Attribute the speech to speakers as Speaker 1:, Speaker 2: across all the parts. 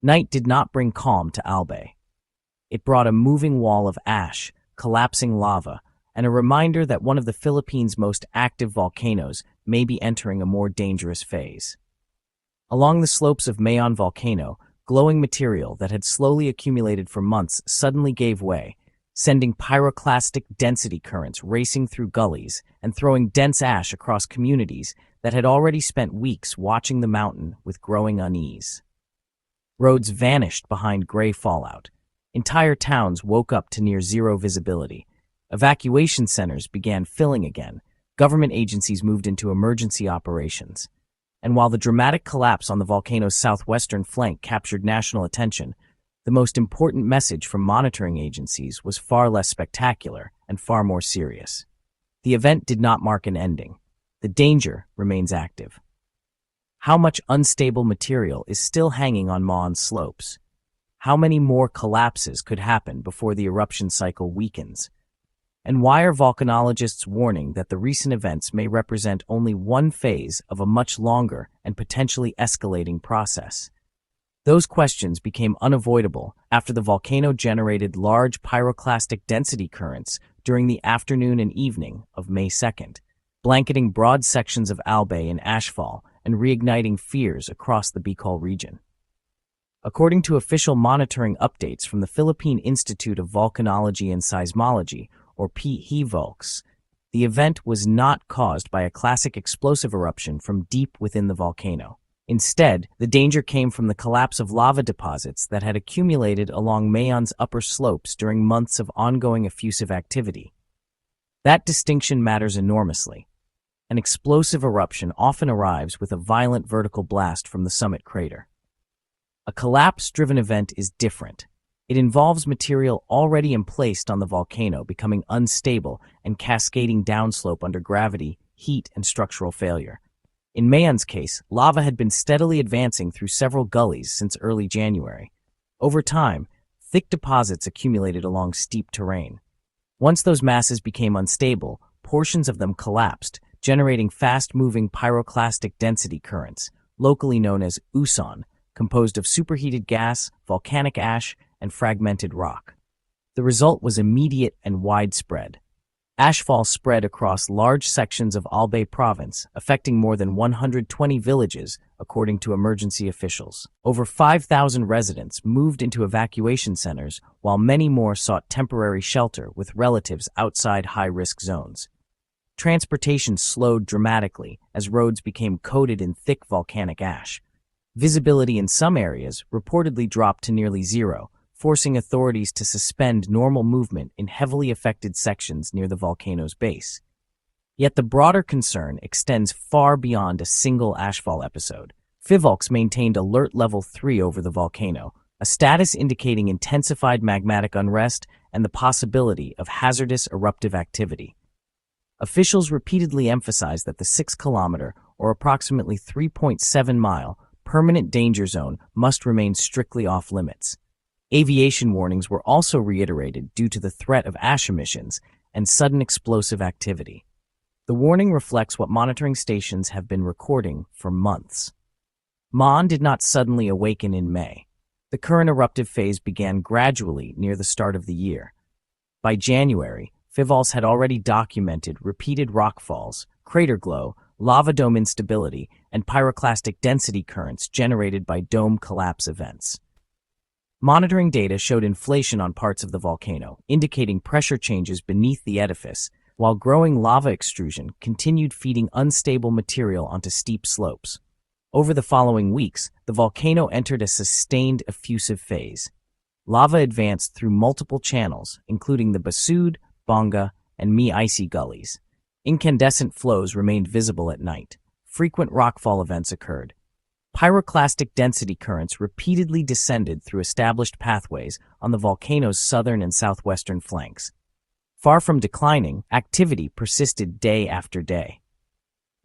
Speaker 1: Night did not bring calm to Albay. It brought a moving wall of ash, collapsing lava, and a reminder that one of the Philippines' most active volcanoes may be entering a more dangerous phase. Along the slopes of Mayon Volcano, glowing material that had slowly accumulated for months suddenly gave way, sending pyroclastic density currents racing through gullies and throwing dense ash across communities that had already spent weeks watching the mountain with growing unease. Roads vanished behind gray fallout. Entire towns woke up to near zero visibility. Evacuation centers began filling again. Government agencies moved into emergency operations. And while the dramatic collapse on the volcano's southwestern flank captured national attention, the most important message from monitoring agencies was far less spectacular and far more serious. The event did not mark an ending. The danger remains active. How much unstable material is still hanging on Mayon's slopes? How many more collapses could happen before the eruption cycle weakens? And why are volcanologists warning that the recent events may represent only one phase of a much longer and potentially escalating process? Those questions became unavoidable after the volcano generated large pyroclastic density currents during the afternoon and evening of May 2nd, blanketing broad sections of Albay in ashfall and reigniting fears across the Bicol region. According to official monitoring updates from the Philippine Institute of Volcanology and Seismology, or PHIVOLCS, the event was not caused by a classic explosive eruption from deep within the volcano. Instead, the danger came from the collapse of lava deposits that had accumulated along Mayon's upper slopes during months of ongoing effusive activity. That distinction matters enormously. An explosive eruption often arrives with a violent vertical blast from the summit crater. A collapse-driven event is different. It involves material already emplaced on the volcano becoming unstable and cascading downslope under gravity, heat, and structural failure. In Mayon's case, lava had been steadily advancing through several gullies since early January. Over time, thick deposits accumulated along steep terrain. Once those masses became unstable, portions of them collapsed, generating fast-moving pyroclastic density currents, locally known as uson, composed of superheated gas, volcanic ash, and fragmented rock. The result was immediate and widespread. Ashfall spread across large sections of Albay province, affecting more than 120 villages, according to emergency officials. Over 5,000 residents moved into evacuation centers, while many more sought temporary shelter with relatives outside high-risk zones. Transportation slowed dramatically as roads became coated in thick volcanic ash. Visibility in some areas reportedly dropped to nearly zero, forcing authorities to suspend normal movement in heavily affected sections near the volcano's base. Yet the broader concern extends far beyond a single ashfall episode. PHIVOLCS maintained Alert Level 3 over the volcano, a status indicating intensified magmatic unrest and the possibility of hazardous eruptive activity. Officials repeatedly emphasized that the 6-kilometer, or approximately 3.7-mile, permanent danger zone must remain strictly off-limits. Aviation warnings were also reiterated due to the threat of ash emissions and sudden explosive activity. The warning reflects what monitoring stations have been recording for months. Mayon did not suddenly awaken in May. The current eruptive phase began gradually near the start of the year. By January, PHIVOLCS had already documented repeated rockfalls, crater glow, lava dome instability, and pyroclastic density currents generated by dome collapse events. Monitoring data showed inflation on parts of the volcano, indicating pressure changes beneath the edifice, while growing lava extrusion continued feeding unstable material onto steep slopes. Over the following weeks, the volcano entered a sustained effusive phase. Lava advanced through multiple channels, including the Basud, Bonga, and Mi-Icy gullies. Incandescent flows remained visible at night. Frequent rockfall events occurred. Pyroclastic density currents repeatedly descended through established pathways on the volcano's southern and southwestern flanks. Far from declining, activity persisted day after day.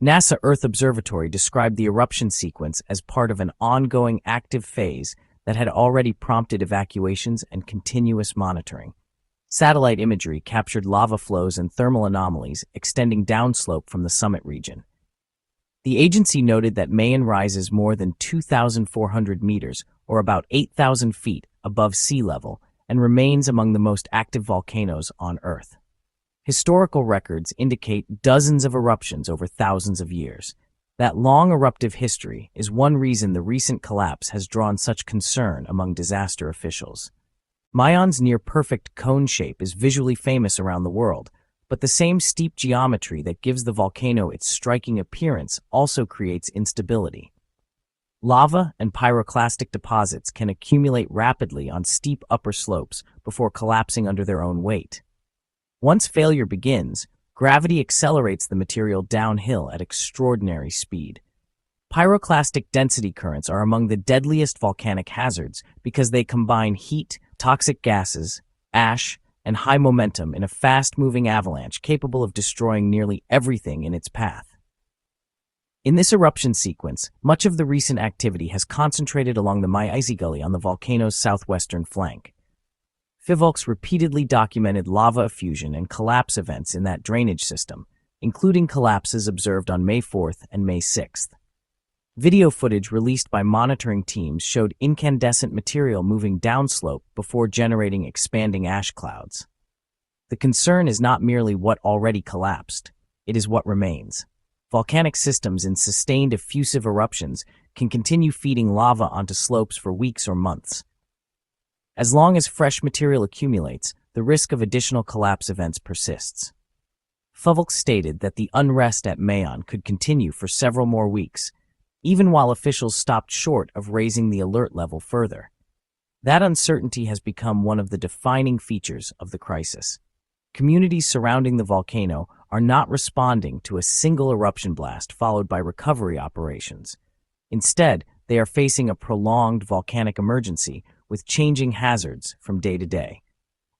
Speaker 1: NASA Earth Observatory described the eruption sequence as part of an ongoing active phase that had already prompted evacuations and continuous monitoring. Satellite imagery captured lava flows and thermal anomalies extending downslope from the summit region. The agency noted that Mayon rises more than 2,400 meters, or about 8,000 feet above sea level, and remains among the most active volcanoes on Earth. Historical records indicate dozens of eruptions over thousands of years. That long eruptive history is one reason the recent collapse has drawn such concern among disaster officials. Mayon's near-perfect cone shape is visually famous around the world, but the same steep geometry that gives the volcano its striking appearance also creates instability. Lava and pyroclastic deposits can accumulate rapidly on steep upper slopes before collapsing under their own weight. Once failure begins, gravity accelerates the material downhill at extraordinary speed. Pyroclastic density currents are among the deadliest volcanic hazards because they combine heat, toxic gases, ash, and high momentum in a fast-moving avalanche capable of destroying nearly everything in its path. In this eruption sequence, much of the recent activity has concentrated along the Mayon Gully on the volcano's southwestern flank. PHYVOLCS repeatedly documented lava effusion and collapse events in that drainage system, including collapses observed on May 4th and May 6th. Video footage released by monitoring teams showed incandescent material moving downslope before generating expanding ash clouds. The concern is not merely what already collapsed, it is what remains. Volcanic systems in sustained effusive eruptions can continue feeding lava onto slopes for weeks or months. As long as fresh material accumulates, the risk of additional collapse events persists. PHYVOLCS stated that the unrest at Mayon could continue for several more weeks, even while officials stopped short of raising the alert level further. That uncertainty has become one of the defining features of the crisis. Communities surrounding the volcano are not responding to a single eruption blast followed by recovery operations. Instead, they are facing a prolonged volcanic emergency with changing hazards from day to day.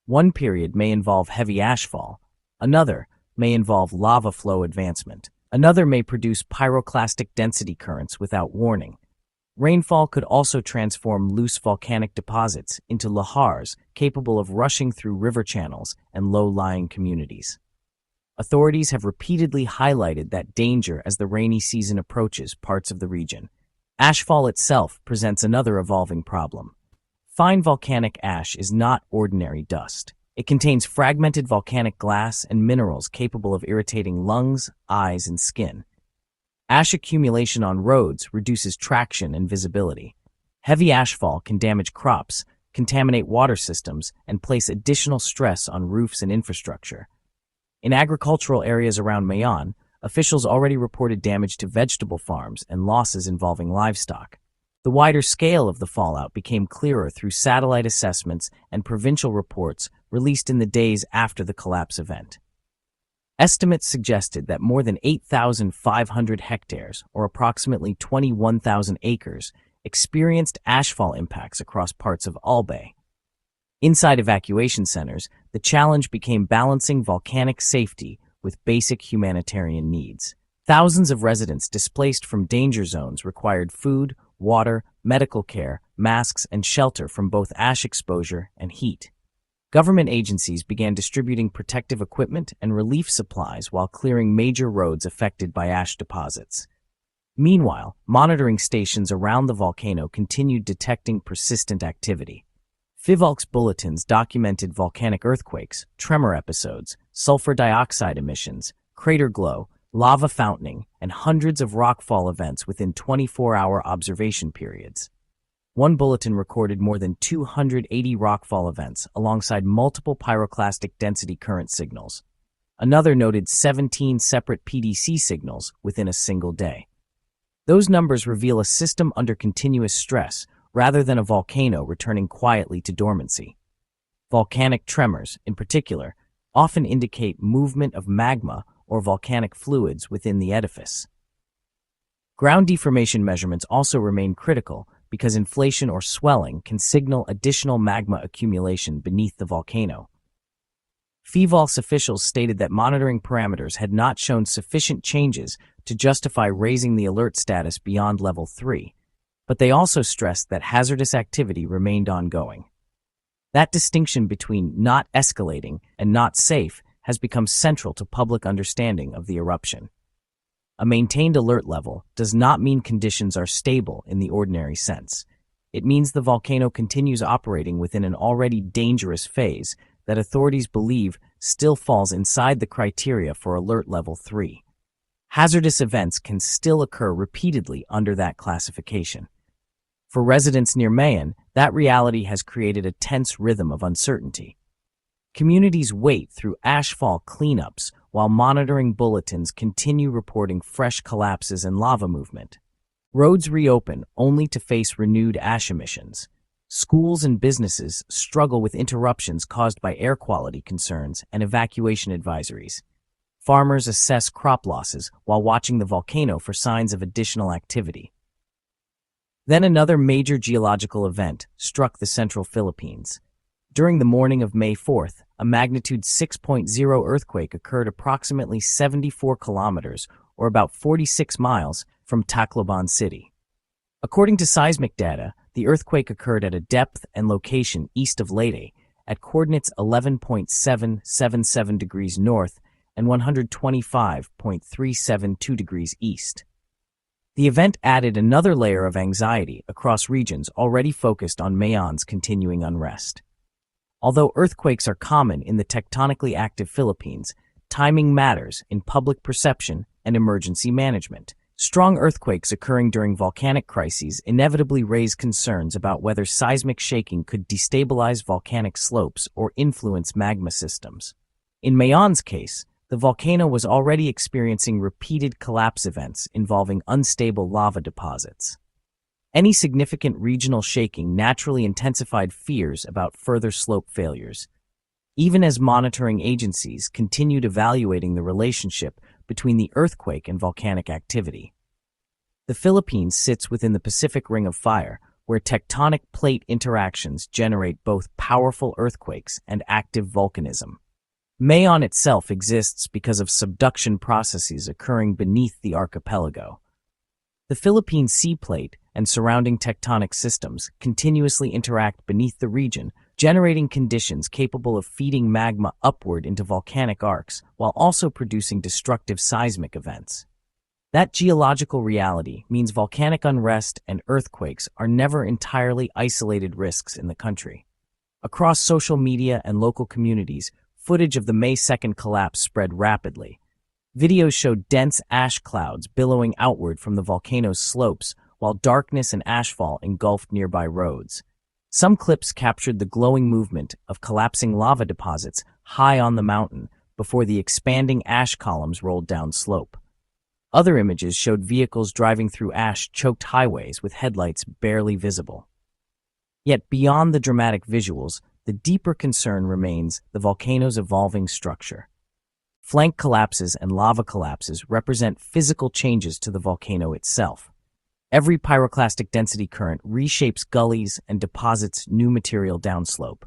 Speaker 1: One period may involve heavy ashfall, another may involve lava flow advancement, another may produce pyroclastic density currents without warning. Rainfall could also transform loose volcanic deposits into lahars capable of rushing through river channels and low-lying communities. Authorities have repeatedly highlighted that danger as the rainy season approaches parts of the region. Ashfall itself presents another evolving problem. Fine volcanic ash is not ordinary dust. It contains fragmented volcanic glass and minerals capable of irritating lungs, eyes, and skin. Ash accumulation on roads reduces traction and visibility. Heavy ashfall can damage crops, contaminate water systems, and place additional stress on roofs and infrastructure. In agricultural areas around Mayon, officials already reported damage to vegetable farms and losses involving livestock. The wider scale of the fallout became clearer through satellite assessments and provincial reports released in the days after the collapse event. Estimates suggested that more than 8,500 hectares, or approximately 21,000 acres, experienced ashfall impacts across parts of Albay. Inside evacuation centers, the challenge became balancing volcanic safety with basic humanitarian needs. Thousands of residents displaced from danger zones required food, water, medical care, masks, and shelter from both ash exposure and heat. Government agencies began distributing protective equipment and relief supplies while clearing major roads affected by ash deposits. Meanwhile, monitoring stations around the volcano continued detecting persistent activity. PHYVOLCS bulletins documented volcanic earthquakes, tremor episodes, sulfur dioxide emissions, crater glow, lava fountaining, and hundreds of rockfall events within 24-hour observation periods. One bulletin recorded more than 280 rockfall events alongside multiple pyroclastic density current signals. Another noted 17 separate PDC signals within a single day. Those numbers reveal a system under continuous stress rather than a volcano returning quietly to dormancy. Volcanic tremors, in particular, often indicate movement of magma or volcanic fluids within the edifice. Ground deformation measurements also remain critical because inflation or swelling can signal additional magma accumulation beneath the volcano. PHYVOLCS officials stated that monitoring parameters had not shown sufficient changes to justify raising the alert status beyond level 3, but they also stressed that hazardous activity remained ongoing. That distinction between not escalating and not safe has become central to public understanding of the eruption. A maintained alert level does not mean conditions are stable in the ordinary sense. it means the volcano continues operating within an already dangerous phase that authorities believe still falls inside the criteria for Alert Level 3. Hazardous events can still occur repeatedly under that classification. For residents near Mayon, that reality has created a tense rhythm of uncertainty. Communities wait through ashfall cleanups while monitoring bulletins continue reporting fresh collapses and lava movement. Roads reopen only to face renewed ash emissions. Schools and businesses struggle with interruptions caused by air quality concerns and evacuation advisories. Farmers assess crop losses while watching the volcano for signs of additional activity. Then another major geological event struck the central Philippines. During the morning of May 4th, a magnitude 6.0 earthquake occurred approximately 74 kilometers, or about 46 miles, from Tacloban City. According to seismic data, the earthquake occurred at a depth and location east of Leyte, at coordinates 11.777 degrees north and 125.372 degrees east. The event added another layer of anxiety across regions already focused on Mayon's continuing unrest. Although earthquakes are common in the tectonically active Philippines, timing matters in public perception and emergency management. Strong earthquakes occurring during volcanic crises inevitably raise concerns about whether seismic shaking could destabilize volcanic slopes or influence magma systems. In Mayon's case, the volcano was already experiencing repeated collapse events involving unstable lava deposits. Any significant regional shaking naturally intensified fears about further slope failures, even as monitoring agencies continued evaluating the relationship between the earthquake and volcanic activity. The Philippines sits within the Pacific Ring of Fire, where tectonic plate interactions generate both powerful earthquakes and active volcanism. Mayon itself exists because of subduction processes occurring beneath the archipelago. The Philippine sea plate and surrounding tectonic systems continuously interact beneath the region, generating conditions capable of feeding magma upward into volcanic arcs while also producing destructive seismic events. That geological reality means volcanic unrest and earthquakes are never entirely isolated risks in the country. Across social media and local communities, footage of the May 2nd collapse spread rapidly. Videos showed dense ash clouds billowing outward from the volcano's slopes, while darkness and ashfall engulfed nearby roads. Some clips captured the glowing movement of collapsing lava deposits high on the mountain before the expanding ash columns rolled down slope. Other images showed vehicles driving through ash-choked highways with headlights barely visible. Yet beyond the dramatic visuals, the deeper concern remains the volcano's evolving structure. Flank collapses and lava collapses represent physical changes to the volcano itself. Every pyroclastic density current reshapes gullies and deposits new material downslope.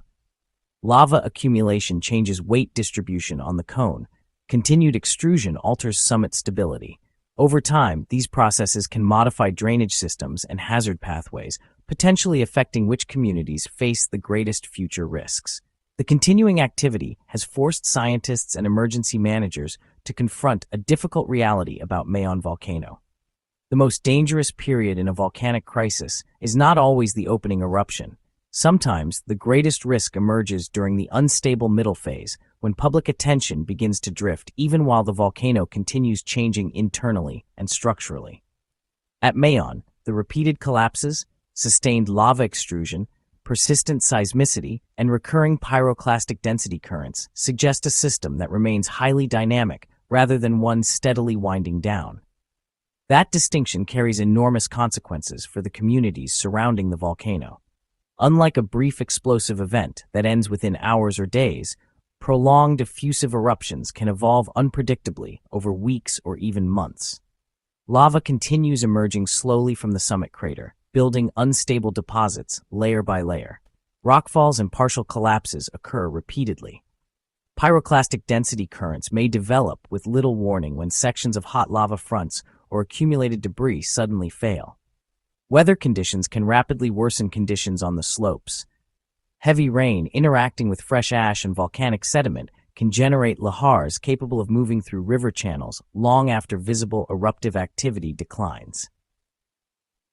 Speaker 1: Lava accumulation changes weight distribution on the cone. Continued extrusion alters summit stability. Over time, these processes can modify drainage systems and hazard pathways, potentially affecting which communities face the greatest future risks. The continuing activity has forced scientists and emergency managers to confront a difficult reality about Mayon Volcano. The most dangerous period in a volcanic crisis is not always the opening eruption. Sometimes the greatest risk emerges during the unstable middle phase, when public attention begins to drift even while the volcano continues changing internally and structurally. At Mayon, the repeated collapses, sustained lava extrusion, persistent seismicity, and recurring pyroclastic density currents suggest a system that remains highly dynamic rather than one steadily winding down. That distinction carries enormous consequences for the communities surrounding the volcano. Unlike a brief explosive event that ends within hours or days, prolonged effusive eruptions can evolve unpredictably over weeks or even months. Lava continues emerging slowly from the summit crater, building unstable deposits layer by layer. Rockfalls and partial collapses occur repeatedly. Pyroclastic density currents may develop with little warning when sections of hot lava fronts or accumulated debris suddenly fail. Weather conditions can rapidly worsen conditions on the slopes. Heavy rain interacting with fresh ash and volcanic sediment can generate lahars capable of moving through river channels long after visible eruptive activity declines.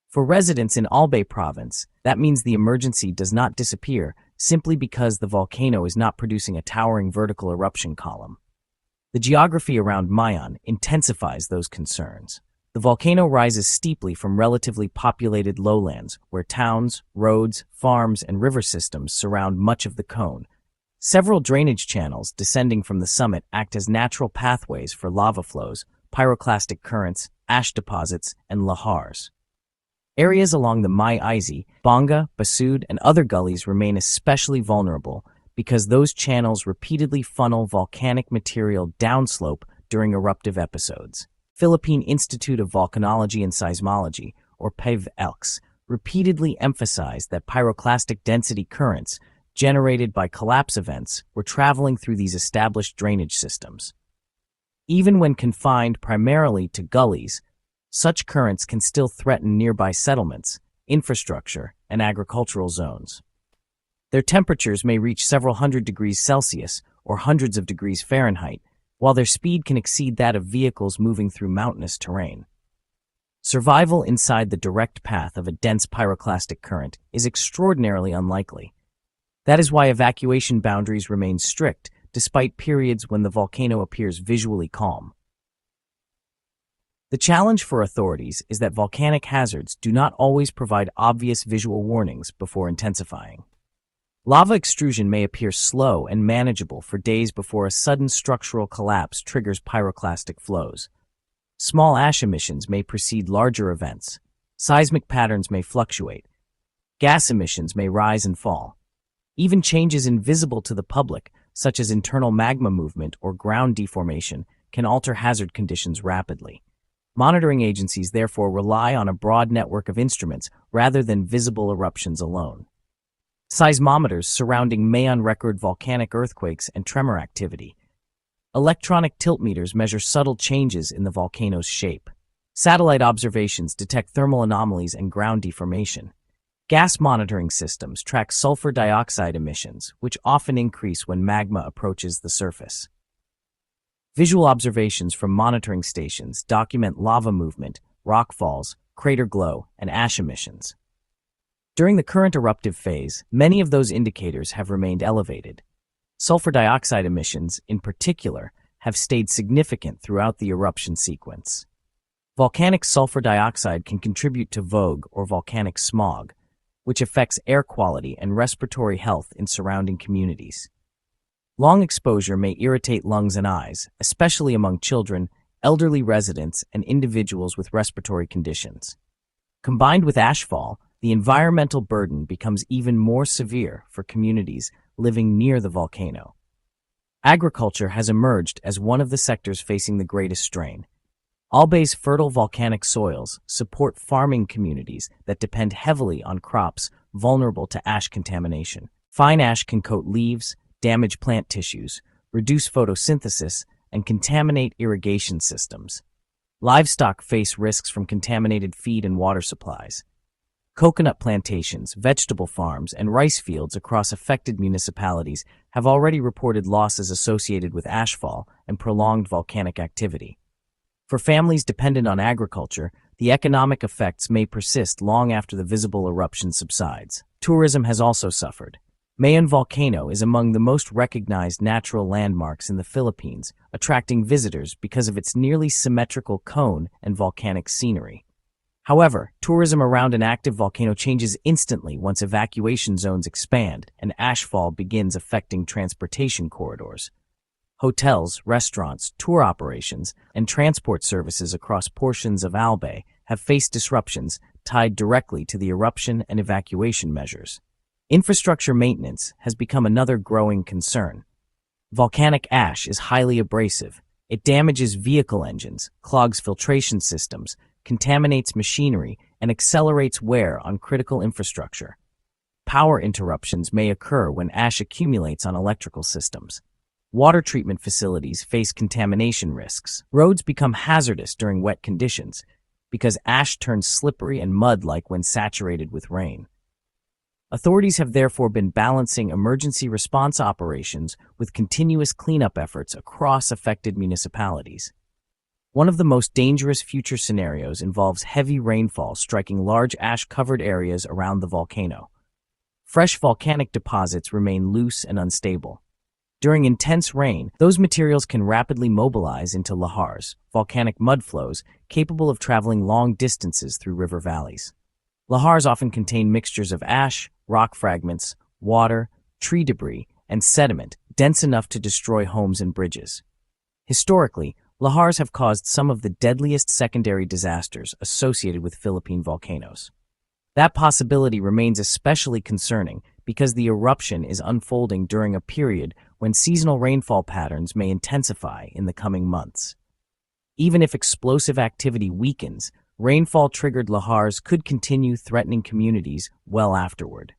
Speaker 1: For residents in Albay province, that means the emergency does not disappear simply because the volcano is not producing a towering vertical eruption column. The geography around Mayon intensifies those concerns. The volcano rises steeply from relatively populated lowlands where towns, roads, farms, and river systems surround much of the cone. Several drainage channels descending from the summit act as natural pathways for lava flows, pyroclastic currents, ash deposits, and lahars. Areas along the Mai Izi, Bonga, Basud, and other gullies remain especially vulnerable because those channels repeatedly funnel volcanic material downslope during eruptive episodes. Philippine Institute of Volcanology and Seismology, or PEV-ELCS, repeatedly emphasized that pyroclastic density currents generated by collapse events were traveling through these established drainage systems. Even when confined primarily to gullies, such currents can still threaten nearby settlements, infrastructure, and agricultural zones. Their temperatures may reach several hundred degrees Celsius or hundreds of degrees Fahrenheit, while their speed can exceed that of vehicles moving through mountainous terrain. Survival inside the direct path of a dense pyroclastic current is extraordinarily unlikely. That is why evacuation boundaries remain strict despite periods when the volcano appears visually calm. The challenge for authorities is that volcanic hazards do not always provide obvious visual warnings before intensifying. Lava extrusion may appear slow and manageable for days before a sudden structural collapse triggers pyroclastic flows. Small ash emissions may precede larger events. Seismic patterns may fluctuate. Gas emissions may rise and fall. Even changes invisible to the public, such as internal magma movement or ground deformation, can alter hazard conditions rapidly. Monitoring agencies therefore rely on a broad network of instruments rather than visible eruptions alone. Seismometers surrounding Mayon record volcanic earthquakes and tremor activity. Electronic tiltmeters measure subtle changes in the volcano's shape. Satellite observations detect thermal anomalies and ground deformation. Gas monitoring systems track sulfur dioxide emissions, which often increase when magma approaches the surface. Visual observations from monitoring stations document lava movement, rock falls, crater glow, and ash emissions. During the current eruptive phase, many of those indicators have remained elevated. Sulfur dioxide emissions, in particular, have stayed significant throughout the eruption sequence. Volcanic sulfur dioxide can contribute to VOG, or volcanic smog, which affects air quality and respiratory health in surrounding communities. Long exposure may irritate lungs and eyes, especially among children, elderly residents, and individuals with respiratory conditions. Combined with ashfall, the environmental burden becomes even more severe for communities living near the volcano. Agriculture has emerged as one of the sectors facing the greatest strain. Albay's fertile volcanic soils support farming communities that depend heavily on crops vulnerable to ash contamination. Fine ash can coat leaves, damage plant tissues, reduce photosynthesis, and contaminate irrigation systems. Livestock face risks from contaminated feed and water supplies. Coconut plantations, vegetable farms, and rice fields across affected municipalities have already reported losses associated with ashfall and prolonged volcanic activity. For families dependent on agriculture, the economic effects may persist long after the visible eruption subsides. Tourism has also suffered. Mayon Volcano is among the most recognized natural landmarks in the Philippines, attracting visitors because of its nearly symmetrical cone and volcanic scenery. However, tourism around an active volcano changes instantly once evacuation zones expand and ashfall begins affecting transportation corridors. Hotels, restaurants, tour operations, and transport services across portions of Albay have faced disruptions tied directly to the eruption and evacuation measures. Infrastructure maintenance has become another growing concern. Volcanic ash is highly abrasive. It damages vehicle engines, clogs filtration systems, contaminates machinery, and accelerates wear on critical infrastructure. Power interruptions may occur when ash accumulates on electrical systems. Water treatment facilities face contamination risks. Roads become hazardous during wet conditions because ash turns slippery and mud-like when saturated with rain. Authorities have therefore been balancing emergency response operations with continuous cleanup efforts across affected municipalities. One of the most dangerous future scenarios involves heavy rainfall striking large ash-covered areas around the volcano. Fresh volcanic deposits remain loose and unstable. During intense rain, those materials can rapidly mobilize into lahars, volcanic mudflows capable of traveling long distances through river valleys. Lahars often contain mixtures of ash, rock fragments, water, tree debris, and sediment dense enough to destroy homes and bridges. Historically, lahars have caused some of the deadliest secondary disasters associated with Philippine volcanoes. That possibility remains especially concerning because the eruption is unfolding during a period when seasonal rainfall patterns may intensify in the coming months. Even if explosive activity weakens, rainfall-triggered lahars could continue threatening communities well afterward.